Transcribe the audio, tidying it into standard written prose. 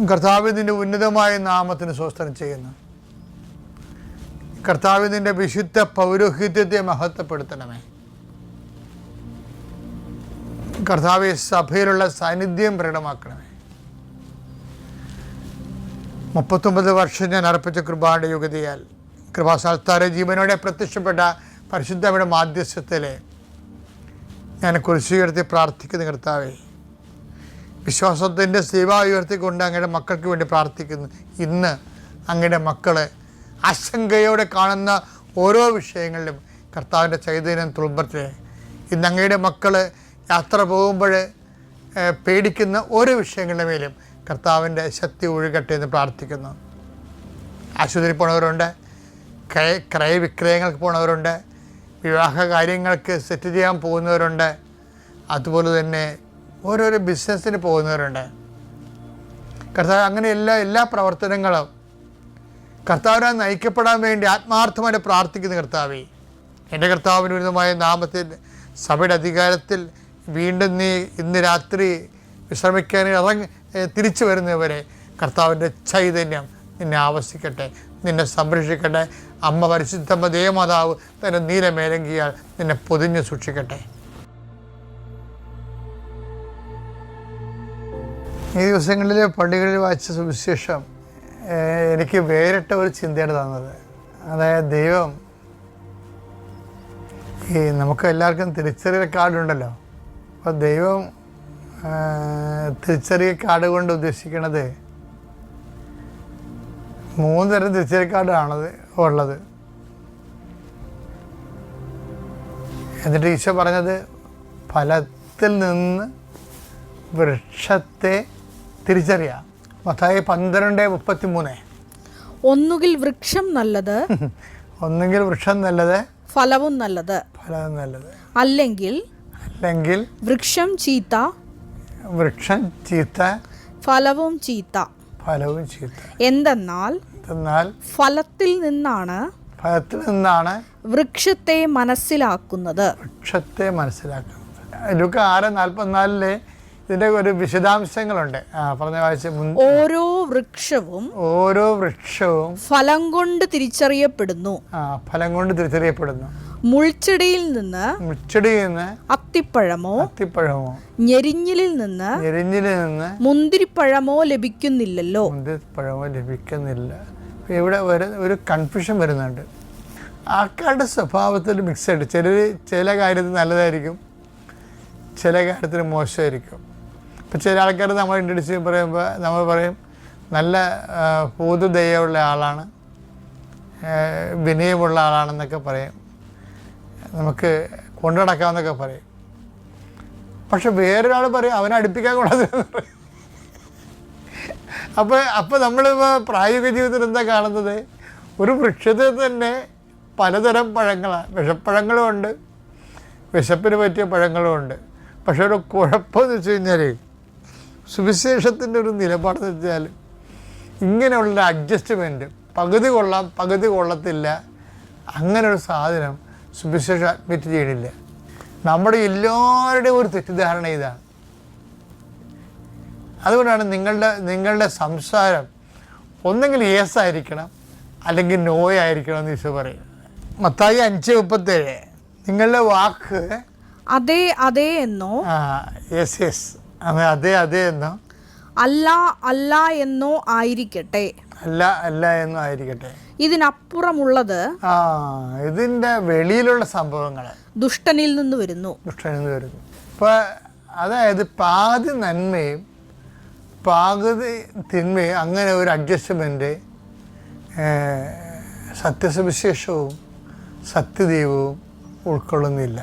കർത്താവ് നിൻ്റെ ഉന്നതമായ നാമത്തിന് സ്വസ്ത്രം ചെയ്യുന്നു. കർത്താവ് നിൻ്റെ വിശുദ്ധ പൗരോഹിത്യത്തെ മഹത്വപ്പെടുത്തണമേ. കർത്താവ് സഭയിലുള്ള സാന്നിധ്യം പ്രകടമാക്കണമേ. 39 വർഷം ഞാൻ അർപ്പിച്ച കൃപയുടെ യുഗതിയാൽ കൃപാസ്ഥാനത്താരെ ജീവനോടെ പ്രത്യക്ഷപ്പെട്ട പരിശുദ്ധയുടെ മാധ്യസ്ഥത്തിലെ ഞാൻ കുരിശ് ഉയർത്തി പ്രാർത്ഥിക്കുന്ന കർത്താവേ, വിശ്വാസത്തിൻ്റെ സേവ ഉയർത്തിക്കൊണ്ട് അങ്ങയുടെ മക്കൾക്ക് വേണ്ടി പ്രാർത്ഥിക്കുന്നു. ഇന്ന് അങ്ങയുടെ മക്കൾ ആശങ്കയോടെ കാണുന്ന ഓരോ വിഷയങ്ങളിലും കർത്താവിൻ്റെ ചൈതന്യം തുളുമ്പട്ടെ. ഇന്ന് അങ്ങയുടെ മക്കൾ യാത്ര പോകുമ്പോൾ പേടിക്കുന്ന ഓരോ വിഷയങ്ങളുടെ മേലും കർത്താവിൻ്റെ ശക്തി ഒഴുകട്ടെ എന്ന് പ്രാർത്ഥിക്കുന്നു. ആശുപത്രി പോണവരുണ്ട്, ക്രയവിക്രയങ്ങൾക്ക് പോണവരുണ്ട്, വിവാഹ കാര്യങ്ങൾക്ക് സെറ്റ് ചെയ്യാൻ പോകുന്നവരുണ്ട്, അതുപോലെ തന്നെ ഓരോരോ ബിസിനസ്സിന് പോകുന്നവരുണ്ട്. കർത്താവ് അങ്ങനെ എല്ലാ പ്രവർത്തനങ്ങളും കർത്താവിനെ നയിക്കപ്പെടാൻ വേണ്ടി ആത്മാർത്ഥമായിട്ട് പ്രാർത്ഥിക്കുന്ന കർത്താവേ, എൻ്റെ കർത്താവിന് വിരുദ്ധമായ നാമത്തിൽ സഭയുടെ അധികാരത്തിൽ വീണ്ടും നീ ഇന്ന് രാത്രി വിശ്രമിക്കാൻ തിരിച്ചു വരുന്നവരെ കർത്താവിൻ്റെ ചൈതന്യം നിന്നെ ആവസിക്കട്ടെ, നിന്നെ സംരക്ഷിക്കട്ടെ. അമ്മ പരിശുദ്ധമ്മ ദേവമാതാവ് തൻ്റെ നീലമേലങ്കിയാൽ നിന്നെ പൊതിഞ്ഞ് സൂക്ഷിക്കട്ടെ. ഈ ദിവസങ്ങളിൽ പള്ളികളിൽ വായിച്ച സുവിശേഷം എനിക്ക് വേറിട്ട ഒരു ചിന്തയാണ് തന്നത്. അതായത് ദൈവം നമുക്ക് എല്ലാവർക്കും തിരിച്ചറിയൽ കാർഡുണ്ടല്ലോ. അപ്പോൾ ദൈവം തിരിച്ചറിയൽ കാർഡ് കൊണ്ട് ഉദ്ദേശിക്കുന്നത് 3 തരം തിരിച്ചറിയൽ കാർഡാണത് ഉള്ളത്. എന്നിട്ട് ഈശോ പറഞ്ഞത് ഫലത്തിൽ നിന്ന് വൃക്ഷത്തെ തിരിച്ചറിയാം. മത്തായി 12:33. ഒന്നുകിൽ വൃക്ഷം നല്ലത് ഫലവും നല്ലത്, അല്ലെങ്കിൽ വൃക്ഷം ചീത്ത ഫലവും ചീത്ത. എന്തെന്നാൽ ഫലത്തിൽ നിന്നാണ് വൃക്ഷത്തെ മനസ്സിലാക്കുന്നത്. ലൂക്കാ 6:44 ഇതിൻ്റെ ഒരു വിശദാംശങ്ങളുണ്ട്. പറഞ്ഞ വായിച്ച ഓരോ വൃക്ഷവും ഫലം കൊണ്ട് തിരിച്ചറിയപ്പെടുന്നു. മുൾച്ചെടിയിൽ നിന്ന് അത്തിപ്പഴമോ ഞെരിഞ്ഞിലിൽ നിന്ന് മുന്തിരിപ്പഴമോ ലഭിക്കുന്നില്ലല്ലോ. ഇവിടെ ഒരു കൺഫ്യൂഷൻ വരുന്നുണ്ട്. ആൾക്കാരുടെ സ്വഭാവത്തിൽ മിക്സഡ്. ചില കാര്യത്തിൽ നല്ലതായിരിക്കും, ചില കാര്യത്തിൽ മോശമായിരിക്കും. ഇപ്പം ചില ആൾക്കാർ നമ്മൾ ഇൻട്രൊഡ്യൂസ് പറയുമ്പോൾ നമ്മൾ പറയും നല്ല പൊതുദയുള്ള ആളാണ്, വിനയമുള്ള ആളാണെന്നൊക്കെ പറയും, നമുക്ക് കൊണ്ടു നടക്കാമെന്നൊക്കെ പറയും. പക്ഷെ വേറൊരാൾ പറയും അവനെ അടുപ്പിക്കാൻ കൊള്ളാതെന്ന് പറയും. അപ്പോൾ നമ്മളിപ്പോൾ പ്രായോഗിക ജീവിതത്തിൽ എന്താ കാണുന്നത്? ഒരു വൃക്ഷത്തിൽ തന്നെ പലതരം പഴങ്ങളാണ്. വിഷപ്പഴങ്ങളും ഉണ്ട്, വിശപ്പിന് പറ്റിയ പഴങ്ങളും ഉണ്ട്. പക്ഷെ ഒരു കുഴപ്പമെന്ന് വെച്ച് കഴിഞ്ഞാൽ സുവിശേഷത്തിൻ്റെ ഒരു നിലപാടെന്ന് വെച്ചാൽ ഇങ്ങനെയുള്ള അഡ്ജസ്റ്റ്മെൻറ്റ്, പകുതി കൊള്ളാം പകുതി കൊള്ളത്തില്ല, അങ്ങനെ ഒരു സാധനം സുവിശേഷം അഡ്മിറ്റ് ചെയ്യണില്ല. നമ്മുടെ എല്ലാവരുടെയും ഒരു തെറ്റിദ്ധാരണ ഇതാണ്. അതുകൊണ്ടാണ് നിങ്ങളുടെ സംസാരം ഒന്നെങ്കിൽ യെസ് ആയിരിക്കണം അല്ലെങ്കിൽ നോ ആയിരിക്കണം എന്ന് ഈശോ പറയും. മത്തായി 5:37 നിങ്ങളുടെ വാക്ക് അതെ അതെ എന്നോ യെസ് അതെ എന്നോ അല്ല എന്നോ ആയിരിക്കട്ടെ. അല്ല എന്നോ ആയിരിക്കട്ടെ. ഇതിനപ്പുറമുള്ളത് ഇതിൻ്റെ വെളിയിലുള്ള സംഭവങ്ങൾ ദുഷ്ടനിൽ നിന്ന് വരുന്നു. ഇപ്പോൾ അതായത് പാതി നന്മയും പാതി തിന്മയും അങ്ങനെ ഒരു അഡ്ജസ്റ്റ്മെൻറ്റ് സത്യസുവിശേഷവും സത്യദൈവവും ഉൾക്കൊള്ളുന്നില്ല.